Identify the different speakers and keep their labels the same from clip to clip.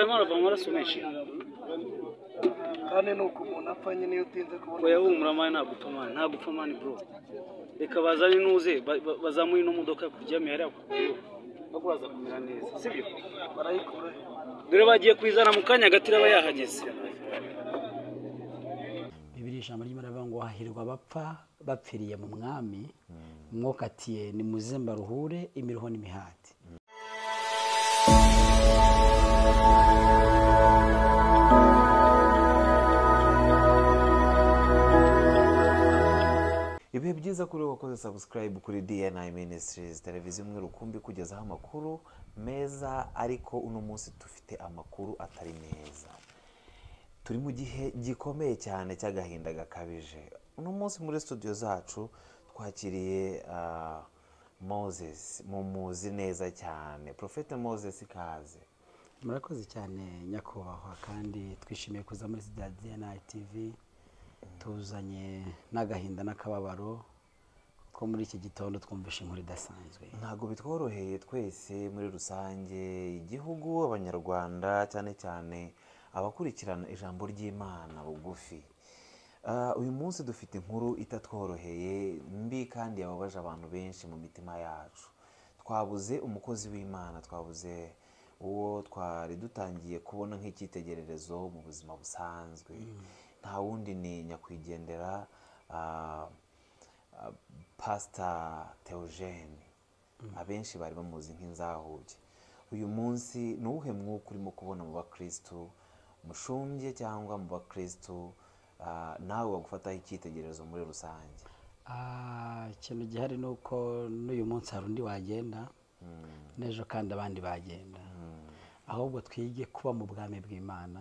Speaker 1: arimo arava amaraso menshi
Speaker 2: kandi nuko umuntu apfa nyine iyo utinze kubona
Speaker 1: oya humura mani nta gupfa mani bro reka bazane nuze bazamuye ino modoka kuryamye hariya bakuraza kumera neza sibyo
Speaker 2: barayikura
Speaker 1: dore bagiye kwizana mu kanya gatira aba yahageze.
Speaker 3: Bibiri ijambo ry'Imana rivuga ngo hahirwa abapfa bapfiriye mu mwami umwuka atiye ni muzemba ruhure imiruho n'imihati.
Speaker 4: Ibihe byiza kuri wakoze subscribe kuri DNI Ministries televiziyo imwe rukumbi kugezaho amakuru meza, ariko uno munsi dufite amakuru atari meza. Turi mu gihe gikomeye cyane cy'agahinda gakabije. Uno munsi muri studio zacu twakiriye Moses, mumuzi neza cyane, Prophet Moses Kaze.
Speaker 3: Murakoze cyane nyakubahwa, kandi twishimiye kuza muri DNI TV. Tuzanye n'agahinda n'akababaro ko muri iki gitondo twumvishe inkuru idasanzwe.
Speaker 4: Ntago bitworoheye twese muri rusange, igihugu, abanyarwanda, cyane cyane abakurikirana ijambo ry'Imana bugufi. Uyu munsi dufite inkuru itatworoheye mbi kandi yababaje abantu benshi mu mitima yacu. Twabuze umukozi w'Imana, twabuze uwo twari dutangiye kubona nk'icyitegererezo mu buzima busanzwe. Nta wundi ni nyakwigendera Pastor Theogene, abenshi bari bamuzi nk'inzahuge. Uyu munsi ni uwuhe mwuka urimo kubona mu bakristo mushumbye cyangwa mu bakristo nawe wagufataho icyitegererezo muri rusange?
Speaker 3: Ikintu gihari ni uko n'uyu munsi hari undi wagenda n'ejo kandi abandi bagenda, ahubwo twige kuba mu bwami bw'Imana.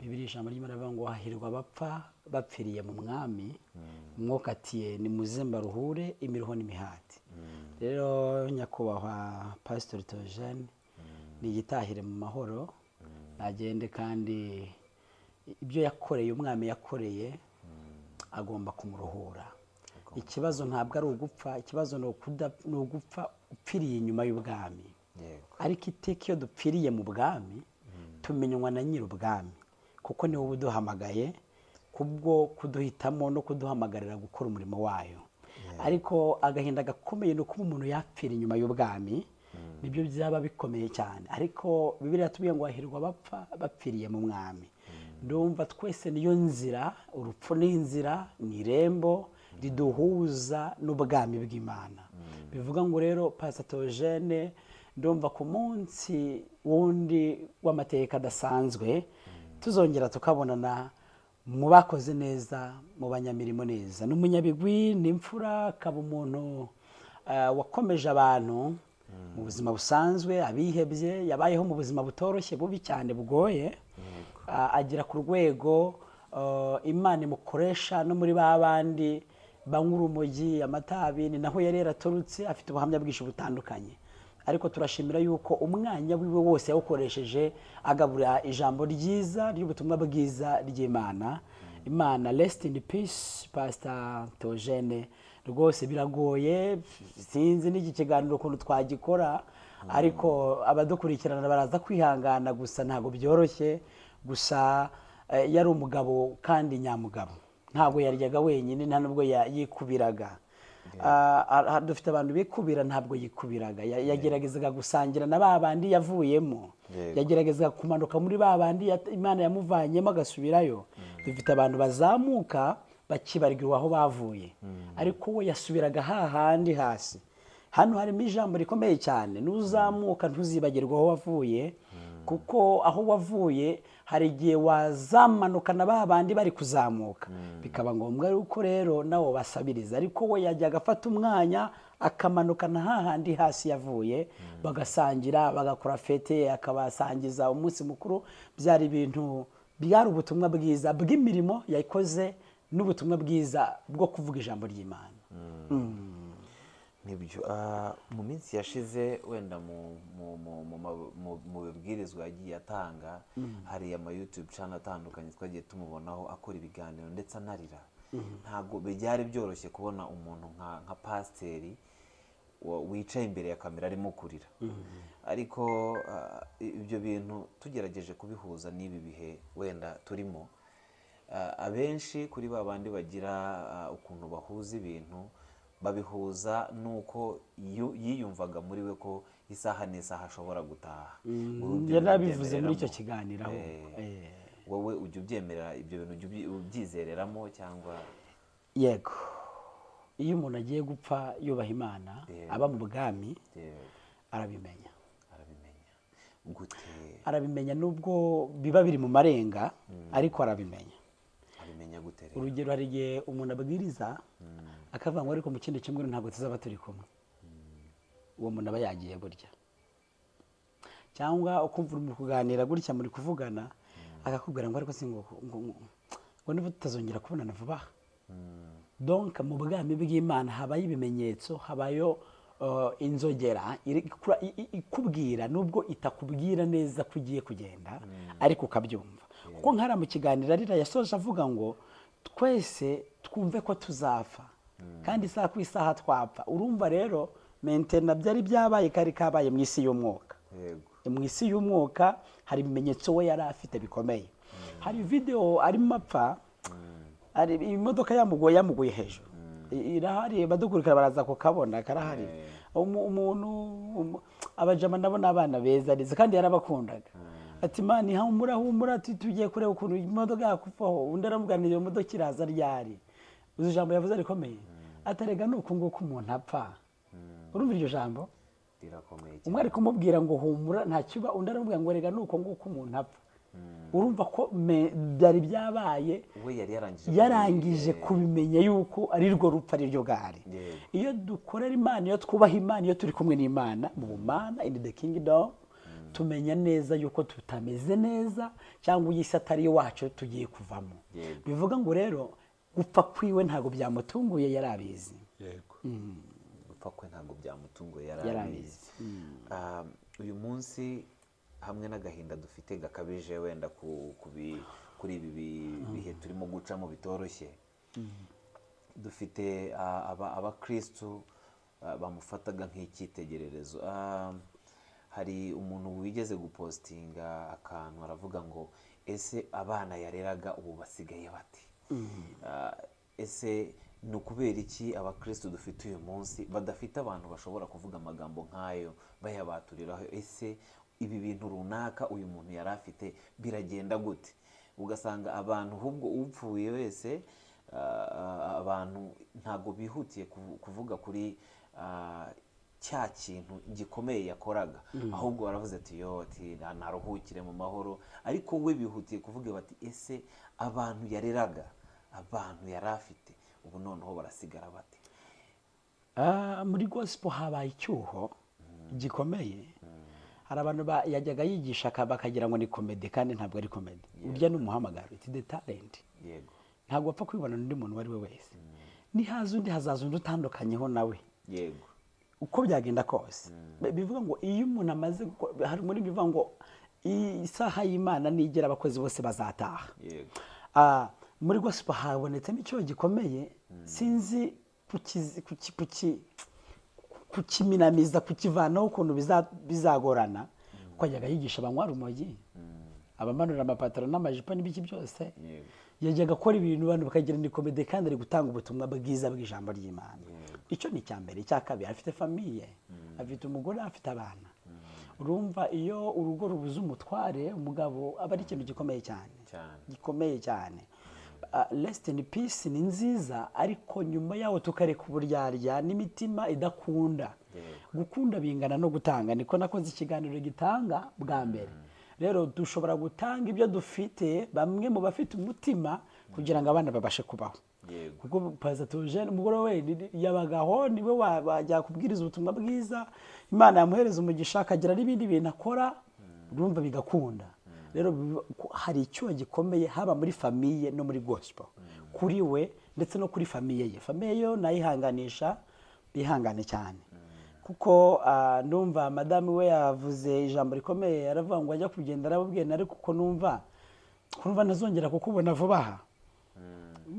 Speaker 3: Bibiri ijambo ry'Imana rivuga ngo hahirwa abapfa bapfiriye mu mwami umwuka atiye ni muzemba ruhure imiruho n'imihati. Rero nyakubahwa Pastor Theogene ni igitahire mu mahoro, nagende kandi ibyo yakoreye umwami yakoreye agomba kumuruhura. Ikibazo ntabwo ari ugupfa, ikibazo ni ugupfa upfiriye inyuma y'ubwami. Ariko iteka iyo dupfiriye mu bwami tumenywa na nyir'ubwami, kuko niwe uduhamagaye kubwo kuduhitamo no kuduhamagarira gukora umurimo wayo. Ariko agahinda gakomeye ni uko umuntu yapfira inyuma y'ubwami, nibyo byaba bikomeye cyane. Ariko Bibiliya yatubwiye ngo hahirwa abapfa bapfiriye mu mwami. Ndumva twese niyo nzira, urupfu ni inzira, ni irembo riduhuza n'ubwami bw'Imana. Bivuga ngo rero Pastor Theogene ndumva ku munsi wundi w'amateka adasanzwe tuzongera tukabonana mu bakoze neza, mu banyamirimo neza, n'umunyabigwi, n'imfura, akaba umuntu wakomeje abantu mu buzima busanzwe, abihebye, yabayeho mu buzima butoroshye bubi cyane bugoye, agira ku rwego Imana imukoresha no muri babandi banywa urumogi, amatabi, ni naho yari yaratorotse, afite ubuhamya bwinshi butandukanye. Ariko turashimira yuko umwanya wiwe wose yawukoresheje agabura ijambo ryiza ry'ubutumwa bwiza ry'Imana. Imana rest in peace Pastor Theogene. Rwose biragoye, sinzi n'iki kiganiro ukuntu twagikora, ariko abadukurikirana baraza kwihangana, gusa ntago byoroshye. Gusa yari umugabo kandi nyamugabo, ntabwo yaryaga wenyine, nta nubwo yikubiraga. Dufite abantu bikubira, ntabwo yikubiraga, yageragezaga gusangira na babandi yavuyemo, yageragezaga kumanuka muri babandi Imana yamuvanyemo agasubirayo. Dufite abantu bazamuka bakibarirwa aho bavuye, ariko we yasubiraga hahandi hasi. Hano harimo ijambo rikomeye cyane, nuzamuka ntuzibagirwa aho wavuye, kuko aho wavuye hari igihe wazamanuka na babandi bari kuzamuka, bikaba ngombwa yuko rero nawo basabiriza. Ariko we yajyaga afata umwanya akamanuka na hahandi hasi yavuye, bagasangira, bagakora fete, akabasangiza umunsi mukuru. Byari ibintu, byari ubutumwa bwiza bw'imirimo yakoze n'ubutumwa bwiza bwo kuvuga ijambo ry'Imana.
Speaker 4: Nibyo mu minsi yashize wenda mu bibwirizwa yagiye atanga, hari ama YouTube channel atandukanye twagiye tumubonaho akora ibiganiro ndetse anarira. Ntabwo byari byoroshye kubona umuntu nka pasiteri wicaye imbere ya kamera arimo kurira ariko ibyo bintu tugerageje kubihuza n'ibi bihe wenda turimo, abenshi kuri ba bandi bagira ukuntu bahuza ibintu babihuza nuko yiyumvaga muri we ko isaha n'isaha ashobora gutaha.
Speaker 3: yarabivuze muri icyo kiganiro.
Speaker 4: wowe ujya ubyemera ibyo bintu, ujya ubyizereramo cyangwa?
Speaker 3: Yego, iyo umuntu agiye gupfa yubaha Imana aba mu bwami arabimenya.
Speaker 4: Gute?
Speaker 3: Arabimenya nubwo biba biri mu marenga ariko arabimenya.
Speaker 4: Abimenya gute rero?
Speaker 3: Urugero, hari igihe umuntu abwiriza akavuga ngo ariko mu kindi cyumweru ntabwo tuzaba turi kumwe, uwo muntu aba yagiye burya. Cyangwa ukumva uri kuganira gutya muri kuvugana akakubwira ngo ariko ngo niba tutazongera kubonana vuba. Donc mu bwami bw'Imana habayo ibimenyetso, habayo inzogera ikubwira nubwo itakubwira neza ko ugiye kugenda ariko ukabyumva. Kuko nkara mu kiganiro arira yasoje avuga ngo twese twumve ko tuzapfa kandi isaha ku isaha twapfa. Urumva rero mentena byari byabaye kari kabaye mu isi y'umwuka. Mu isi y'umwuka hari ibimenyetso we yari afite bikomeye. Hari video arimo apfa, ari imodoka yamuguye hejuru, irahari badukurikira baraza kukabona karahari. Umuntu abajama nabo n'abana beza ndetse kandi yarabakundaga. Ati mani humura tugiye kureba ukuntu imodoka yakufaho. Undi aramubwira iyo modoka iraza ryari. Uzi jambo yavuze rikomeye, atarega nuko nguko umuntu apfa. Urumva iryo jambo
Speaker 4: rirakomeye.
Speaker 3: Umwe ari kumubwira ngo humura nta kiba, undi aramubwira ngo rega nuko nguko umuntu apfa. Urumva ko byari byabaye,
Speaker 4: we yari
Speaker 3: yarangije kubimenya yuko ari rwo rupfa ari ryo gari. Iyo dukorera Imana, iyo twubaha Imana, iyo turi kumwe n'Imana mu bumana in the kingdom, tumenya neza yuko tutameze neza cyangwa uyise atari wacu tugiye kuvamo. Bivuga ngo rero gupfa kwiwe ntago byamutunguye, yarabizi.
Speaker 4: Yego, gupfa kwe ntago byamutunguye, yarabizi. Uyu munsi hamwe n'agahinda dufite gakabije wenda kuri ibi bihe turimo gucamo bitoroshye, dufite abakristu bamufataga nk'icyitegererezo. Hari umuntu wigeze gupostinga akantu aravuga ngo ese abana yareraga ubu basigaye bati? Ese ni ukubera iki abakristu dufite uyu munsi badafite abantu bashobora kuvuga amagambo nk'ayo bayabaturiraho? Ese ibi bintu runaka uyu muntu yari afite biragenda gute? Ugasanga abantu ahubwo upfuye wese abantu ntago bihutiye kuvuga kuri cya kintu gikomeye yakoraga, ahubwo baravuze ati yo naruhukire mu mahoro. Ariko we bihutiye kuvuga bati ese abantu yareraga, abantu yari afite ubu noneho barasigara bate?
Speaker 3: Muri gospel habaye icyuho gikomeye. Hari abantu yajyaga yigisha bakagira ngo ni komedi, kandi ntabwo ari komedi. Urya ni umuhamagaro, it's the talent.
Speaker 4: Yego,
Speaker 3: ntabwo wapfa kwibona n'undi muntu wari we wese. Nihaza undi hazaza undi utandukanyeho nawe.
Speaker 4: yego,
Speaker 3: Uko byagenda kose. Bivuga ngo iyo umuntu amaze, hari muri bivuga ngo isaha y'Imana nigera abakozi bose bazataha.
Speaker 4: yego.
Speaker 3: Muri gospel habonetsemo icyo gikomeye, sinzi kukiminamiza, kukivanaho ukuntu bizagorana. Kuko yajyaga yigisha abanywa urumogi, abamanura amapataro n'amajipo n'ibiki byose. Yajyaga akora ibintu abantu bakagira ni komedi, kandi ari gutanga ubutumwa bwiza bw'ijambo ry'Imana. Icyo ni cyambere. Icya kabiri, afite famiye, afite umugore, afite abana. Urumva iyo urugo rubuze umutware, umugabo aba ari ikintu gikomeye cyane, gikomeye cyane. Rest in peace ni nziza, ariko nyuma yaho tukareka uburyarya n'imitima idakunda. Gukunda bingana no gutanga. Niko nakoze ikiganiro gitanga bwa mbere. Rero dushobora gutanga ibyo dufite, bamwe mu bafite umutima, kugira ngo abana babashe kubaho. Kuko Pastor Eugene umugore we yabagaho, niwe wajya kubwiriza ubutumwa bwiza, Imana yamuhereza umugisha akagira n'ibindi bintu akora, urumva bigakunda. Rero hari icyo gikomeye haba muri famiye no muri gospel, kuri we ndetse no kuri famiye ye. Famiye yo nayihanganisha, bihangane cyane. Kuko numva madame we yavuze ijambo rikomeye, yaravuga ngo ajya kugenda arabubwiye, ariko kuko numva ntazongera kukubona vuba aha.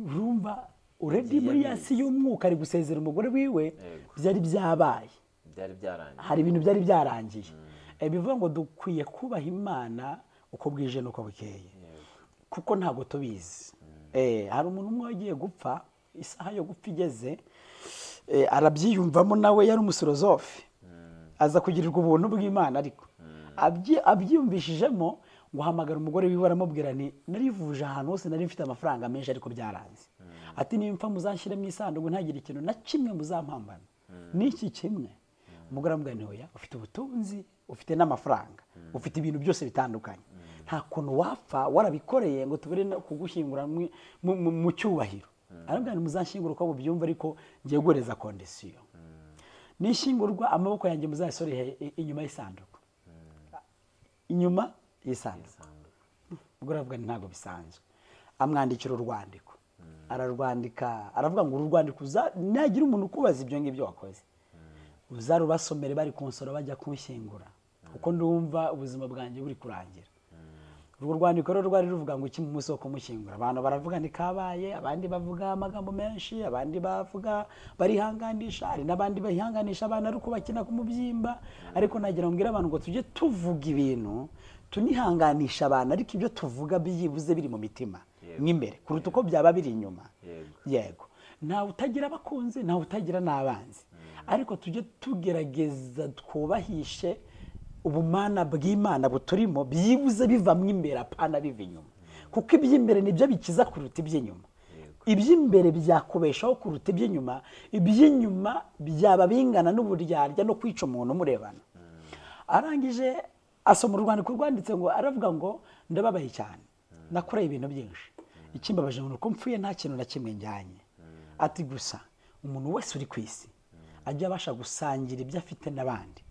Speaker 3: Urumva already muri yasi y'umwuka ari gusezera umugore wiwe, byari byabaye.
Speaker 4: byari byarangiye.
Speaker 3: hari ibintu byari byarangiye. Bivuga ngo dukwiye kubaha Imana uko bwije n'uko bukeye, kuko ntabwo tubizi. Hari umuntu umwe wagiye gupfa, isaha yo gupfa igeze, arabyiyumvamo nawe, yari umufilozofe, aza kugirirwa ubuntu bw'Imana, ariko abyiyumvishijemo ngo hamagara umugore wiwe aramubwira nti narivuje ahantu hose nari mfite amafaranga menshi ariko byaranze, ati nimpfa muzanshyire mu isanduku ntagire ikintu na kimwe muzampambana n'iki kimwe. Umugore aramubwira nti oya, ufite ubutunzi, ufite n'amafaranga, ufite ibintu byose bitandukanye, nta kuntu wapfa warabikoreye ngo tubure kugushyingura mu cyubahiro. Aramubwira nti muzanshyingura uko mubyumva, ariko ngiye guhereza kondisiyo, nishyingurwa amaboko yanjye muzayasoreye inyuma y'isanduku, inyuma y'isanduku. Ubwo aravuga nti ntabwo bisanzwe. Amwandikira urwandiko, ararwandika, aravuga ngo uru rwandiko nagira umuntu ukubaza ibyo ngibyo wakoze, uzarubasomere bari kunsora bajya kunshyingura, kuko ndumva ubuzima bwanjye buri kurangira. Urwo rwandiko rero rwari ruvuga ngo iki mu munsi wo kumushyingura. Abantu baravuga ni kabaye, abandi bavuga amagambo menshi, abandi bavuga barihanganisha, hari n'abandi bahihanganisha abana ariko bakina ku mubyimba. Ariko nagira ngo mbwire abantu ngo tujye tuvuga ibintu tunihanganisha abantu, ariko ibyo tuvuga byibuze biri mu mitima mw'imbere kuruta uko byaba biri inyuma. Yego, ntawe utagira abakunzi, ntawe utagira n'abanzi, ariko tujye tugerageza twubahishe ubumana bw'Imana buturimo, byibuze biva mw'imbere apana biva inyuma, kuko iby'imbere nibyo bikiza kuruta iby'inyuma. Iby'imbere byakubeshaho kuruta iby'inyuma, iby'inyuma byaba bingana n'uburyarya no kwica umuntu murebana. Arangije asoma urwandiko rwanditse ngo, aravuga ngo ndababaye cyane, nakoreye ibintu byinshi, ikimbabaje ngo uko mpfuye nta kintu na kimwe njyanye. Ati gusa umuntu wese uri ku isi ajya abasha gusangira ibyo afite n'abandi,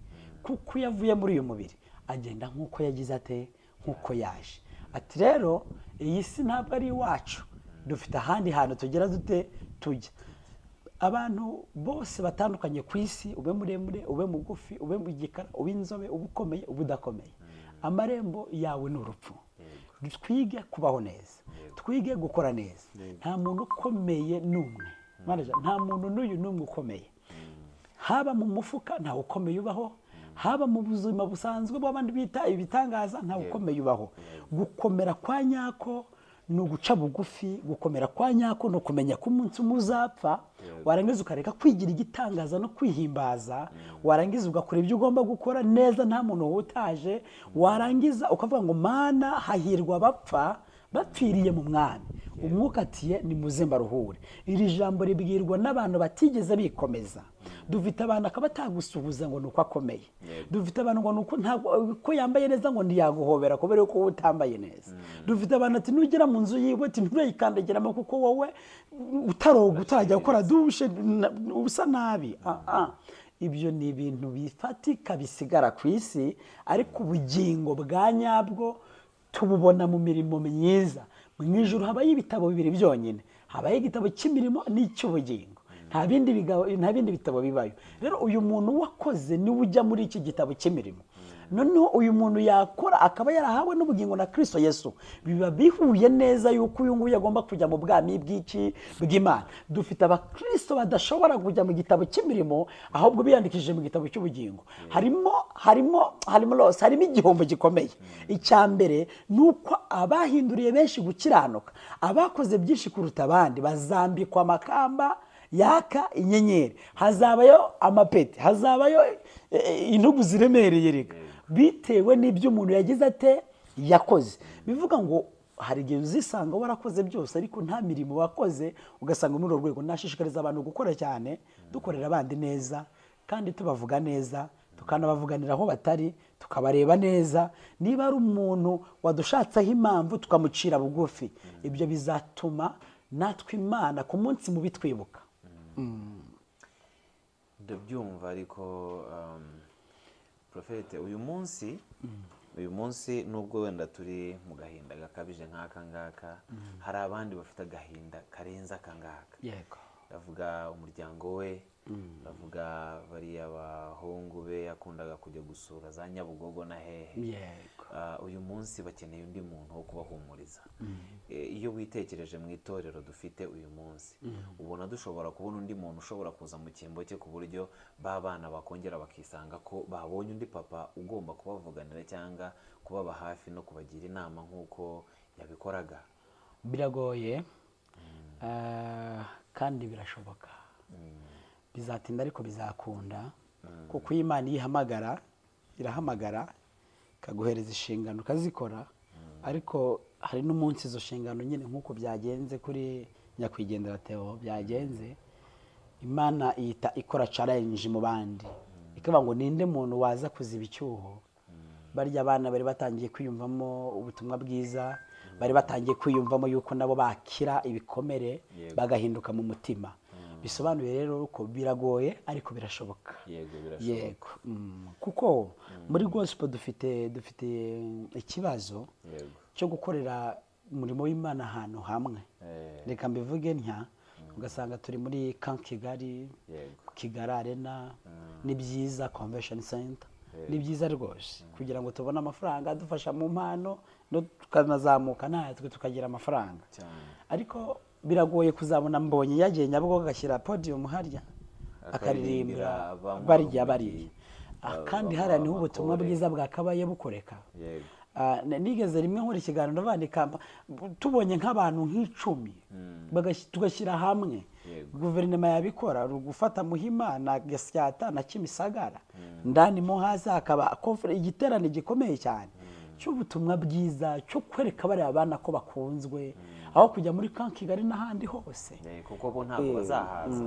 Speaker 3: kuko yavuye muri uyu mubiri agenda nk'uko yagize ate, nk'uko yaje. Ati rero iyi si ntabwo ari iwacu, dufite ahandi hantu tugera dute tujya. Abantu bose batandukanye ku isi, ube muremure, ube mugufi, ube mu gikara, ube inzobe, ube ukomeye, ube udakomeye, amarembo yawe ni urupfu. Twige kubaho neza, twige gukora neza. Nta muntu ukomeye n'umwe, nta muntu n'uyu n'umwe ukomeye, haba mu mufuka ntawe ukomeye ubaho, haba mu buzima busanzwe bw'abandi bita ibitangaza ntawe ukomeye ubaho. Gukomera kwa nyako ni uguca bugufi, gukomera kwa nyako ni ukumenya ko umunsi umwe uzapfa, warangiza ukareka kwigira igitangaza no kwihimbaza, warangiza ugakora ibyo ugomba gukora neza nta muntu wutaje, warangiza ukavuga ngo Mana hahirwa abapfa bapfiriye mu mwami, umwuka atiye ni muze mbaruhure. Iri jambo ribwirwa n'abantu batigeze bikomeza. Dufite abantu akaba atagusuhuza ngo nuko akomeye, dufite abantu ngo nuko ntabwo ko yambaye neza ngo ndiyaguhobera kubera ko utambaye neza, dufite abantu ati nugera mu nzu yiwe ati nturayikandagiramo kuko wowe utaroga utajya gukora dushe usa nabi. Ibyo ni ibintu bifatika bisigara ku isi, ariko ubugingo bwa nyabwo tububona mu mirimo myiza. Mu ijuru habayo ibitabo bibiri byonyine, habayo igitabo cy'imirimo n'icy'ubugingo, nta bindi bitabo bibayo. Rero uyu muntu wakoze niwe ujya muri iki gitabo cy'imirimo. Noneho uyu muntu yakora akaba yarahawe n'ubugingo na Kristo Yesu, biba bihuye neza yuko uyu nguyu agomba kujya mu bwami bw'Imana. Dufite abakristo badashobora kujya mu gitabo cy'imirimo, ahubwo biyandikishije mu gitabo cy'ubugingo. Harimo igihombo gikomeye. Icya mbere ni uko abahinduriye benshi gukiranuka, abakoze byinshi kuruta abandi, bazambikwa amakamba yaka inyenyeri, hazabayo amapeti, hazabayo intugu ziremereye rega, bitewe n'ibyo umuntu yagize ate yakoze. Bivuga ngo hari igihe uzisanga warakoze byose ariko nta mirimo wakoze, ugasanga muri urwo rwego. Nashishikariza abantu gukora cyane, dukorera abandi neza kandi tubavuga neza, tukanabavuganira aho batari, tukabareba neza. Niba ari umuntu wadushatseho impamvu tukamucira bugufi, ibyo bizatuma natwe Imana ku munsi mubi twibuka.
Speaker 4: Ndabyumva, ariko Profete, uyu munsi nubwo wenda turi mu gahinda gakabije nk'aka ngaka, hari abandi bafite agahinda karenze aka ngaka.
Speaker 3: Yego.
Speaker 4: ndavuga umuryango we, ndavuga bariya bahungu be yakundaga kujya gusura za Nyabugogo na hehe.
Speaker 3: yego
Speaker 4: Uyu munsi bakeneye undi muntu wo kubahumuriza. Iyo witekereje mu itorero dufite uyu munsi, ubona dushobora kubona undi muntu ushobora kuza mu cyimbo cye ku buryo bana bakongera bakisanga ko babonye undi papa ugomba kubavuganira cyangwa kubaba hafi no kubagira inama nk'uko yabikoraga.
Speaker 3: biragoye kandi birashoboka, bizatinda ariko bizakunda, kuko iyo Imana iyihamagara irahamagara ikaguhereza inshingano ukazikora, ariko hari n'umunsi izo nshingano nyine nk'uko byagenze kuri nyakwigendera Theo byagenze, Imana ihita ikora challenge mu bandi ikavuga ngo ninde muntu waza kuziba icyuho. Barya abana bari batangiye kwiyumvamo ubutumwa bwiza, bari batangiye kwiyumvamo yuko nabo bakira ibikomere bagahinduka mu mutima. Bisobanuye rero ko biragoye ariko birashoboka. Yego kuko muri gospel dufite ikibazo cyo gukorera umurimo w'Imana ahantu hamwe. Reka mbivuge ntya, ugasanga turi muri Camp Kigali, Kigali Arena, ni byiza Convention Center, ni byiza rwose kugira ngo tubone amafaranga adufasha mu mpano no tukanazamuka natwe tukagira amafaranga. Ariko biragoye kuzabona mbonye yagiye Nyabugogo agashyira podium harya akaririmbira barya bariya, kandi hariya niho ubutumwa bwiza bwakabaye bukoreka. Nigeze rimwe nkora ikiganiro ndavandika, tubonye nk'abantu nk'icumi tugashyira hamwe, guverinoma yabikora gufata Muhima na Gasyata na Kimisagara, ndani mo hasi hakaba igiterane gikomeye cyane cy'ubutumwa bwiza cyo kwereka bari abana ko bakunzwe, aho kujya muri Camp Kigali n'ahandi hose,
Speaker 4: kuko bo ntabwo bazahaza,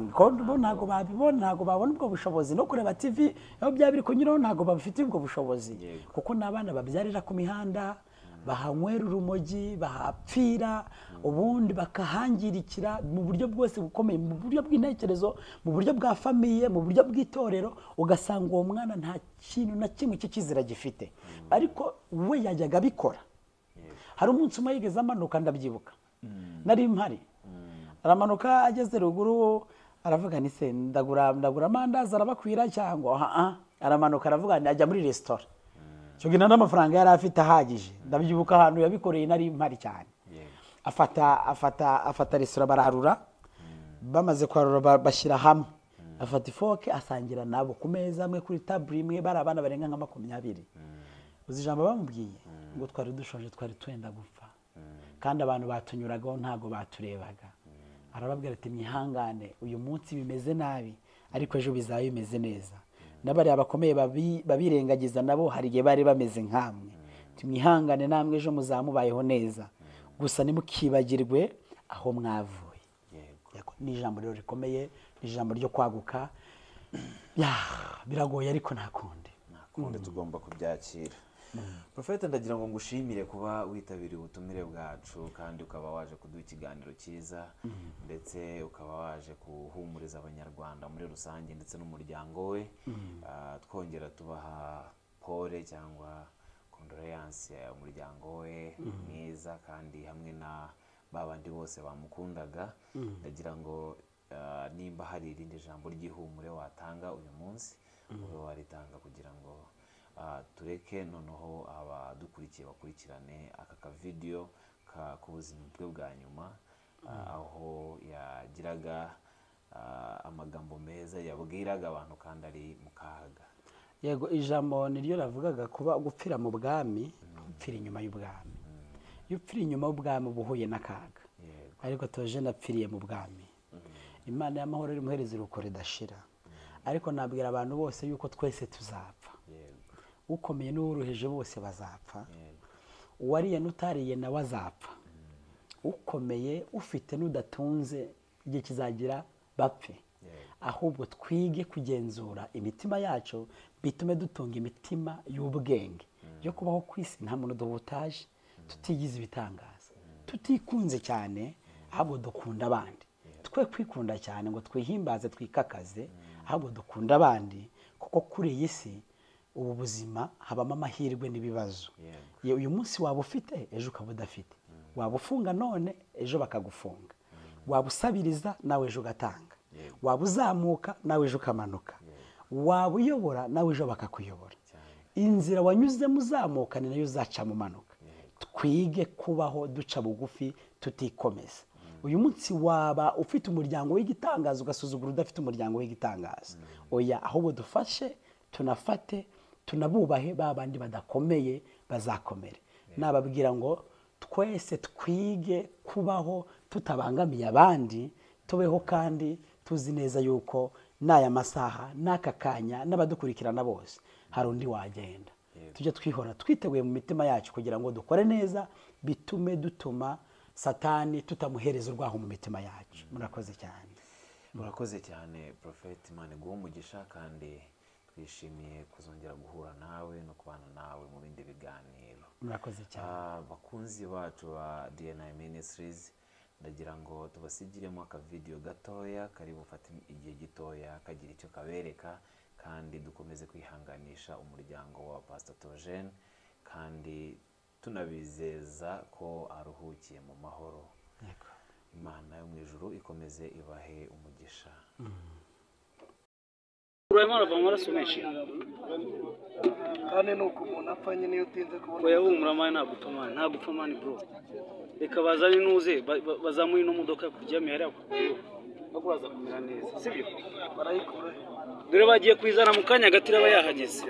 Speaker 3: bo ntabwo babibona, ntabwo babona ubwo bushobozi, no kureba TV aho byabiri kunyuraho ntabwo babifite ubwo bushobozi, kuko n'abana babyarira ku mihanda, bahanywera urumogi, bahapfira, ubundi bakahangirikira mu buryo bwose bukomeye, mu buryo bw'intekerezo, mu buryo bwa famiye, mu buryo bw'itorero, ugasanga uwo mwana nta kintu na kimwe cy'ikizira gifite, ariko we yajyaga abikora. Hari umunsi umwe yigeze amanuka, ndabyibuka nari mpari, aramanuka ageze ruguru aravuga ni se ndagura amandazi arabakwira cyangwa aramanuka aravuga ni ajya muri restaurant, cyo gina n'amafaranga yari afite ahagije. Ndabyibuka ahantu yabikoreye nari mpari cyane, afata restaurant bararura, bamaze kwarura bashyira hamwe, afata ifoke asangira nabo ku meza amwe kuri table imwe, bari abana barenga nka 20. Uzi ijambo bamubwiye ngo twari dushonje, twari twenda gupfa, kandi abantu batunyuragaho ntago baturebaga. Arababwira ati mwihangane, uyu munsi bimeze nabi ariko ejo bizaba bimeze neza. N'abari abakomeye babirengagiza nabo hari igihe bari bameze nkamwe, mwihangane namwe ejo muzamubayeho neza, gusa nimukibagirwe aho mwavuye. Ni ijambo rero rikomeye, ni ijambo ryo kwaguka, biragoye ariko nta kundi
Speaker 4: tugomba kubyakira. Profete, ndagira ngo ngushimire kuba witabiriye ubutumire bwacu kandi ukaba waje kuduha ikiganiro cyiza, ndetse ukaba waje guhumuriza abanyarwanda muri rusange ndetse n'umuryango we. Twongera tubaha pole cyangwa condoleance umuryango we mwiza, kandi hamwe na babandi bose bamukundaga. Ndagira ngo nimba hari irindi jambo ry'ihumure watanga uyu munsi ube waritanga kugira ngo tureke noneho abadukurikiye bakurikirane aka video ku buzima bwe bwa nyuma, aho yagiraga amagambo meza yabwiraga abantu kandi ari mu kaga.
Speaker 3: Yego, ijambo niryo ravugaga kuba gupfira mu bwami, gupfira inyuma y'ubwami. Iyo upfira inyuma y'ubwami ubuhuye n'akaga, ariko toje napfiriye mu bwami. Imana y'amahoro iri muhereza uruko ridashira, ariko nabwira abantu bose yuko twese tuzapfa. Ukomeye n'uruheje bose bazapfa, uwariye n'utariye nawe azapfa, ukomeye ufite n'udatunze igihe kizagira bapfe. Ahubwo twige kugenzura imitima yacu, bitume dutunga imitima y'ubwenge yo kubaho ku isi nta muntu duhutaje, tutigize ibitangaza, tutikunze cyane, ahubwo dukunda abandi. Twe kwikunda cyane ngo twihimbaze twikakaze, ahubwo dukunda abandi, kuko kuri iyi si ubu buzima habamo amahirwe n'ibibazo. Uyu munsi waba ufite, ejo ukaba udafite. Waba ufunga none, ejo bakagufunga. Waba usabiriza nawe ejo ugatanga. waba uzamuka nawe ejo ukamanuka, waba uyobora nawe ejo bakakuyobora. Inzira wanyuzemo uzamuka ni nayo uzacamo umanuka. Twige kubaho duca bugufi tutikomeza. Uyu munsi waba ufite umuryango w'igitangaza ugasuzugura udafite umuryango w'igitangaza. Oya, ahubwo dufashe tunafate tunabubahe babandi badakomeye bazakomere. Nababwira ngo twese twige kubaho tutabangamiye abandi, tubeho kandi tuzi neza yuko n'aya masaha n'aka kanya n'abadukurikirana bose hari undi wagenda. Tujye twihora twiteguye mu mitima yacu kugira ngo dukore neza, bitume dutuma Satani tutamuhereza urwaho mu mitima yacu. Murakoze cyane.
Speaker 4: Murakoze cyane Prophet, Imana iguhe umugisha, kandi twishimiye kuzongera guhura nawe no kubana nawe mu bindi biganiro.
Speaker 3: Murakoze cyane.
Speaker 4: Bakunzi bacu ba DNI Ministries, ndagira ngo tubasigiremo aka video gatoya kari bufate igihe gitoya kagira icyo kabereka, kandi dukomeze kwihanganisha umuryango wa Pastor Theogene, kandi tunabizeza ko aruhukiye mu mahoro. Imana yo mu ijuru ikomeze ibahe umugisha.
Speaker 1: urabona bava amaraso menshi
Speaker 2: kandi nuko umuntu apfa nyine iyo utinze kubona.
Speaker 1: oya humura mani nta gupfa mani bro, reka bazane nuze bazamuye ino modoka kuryamye hariya bakuraza kumera neza, sibyo?
Speaker 2: Barayikura.
Speaker 1: Dore bagiye kwizana mu kanya gatira aba yahageze.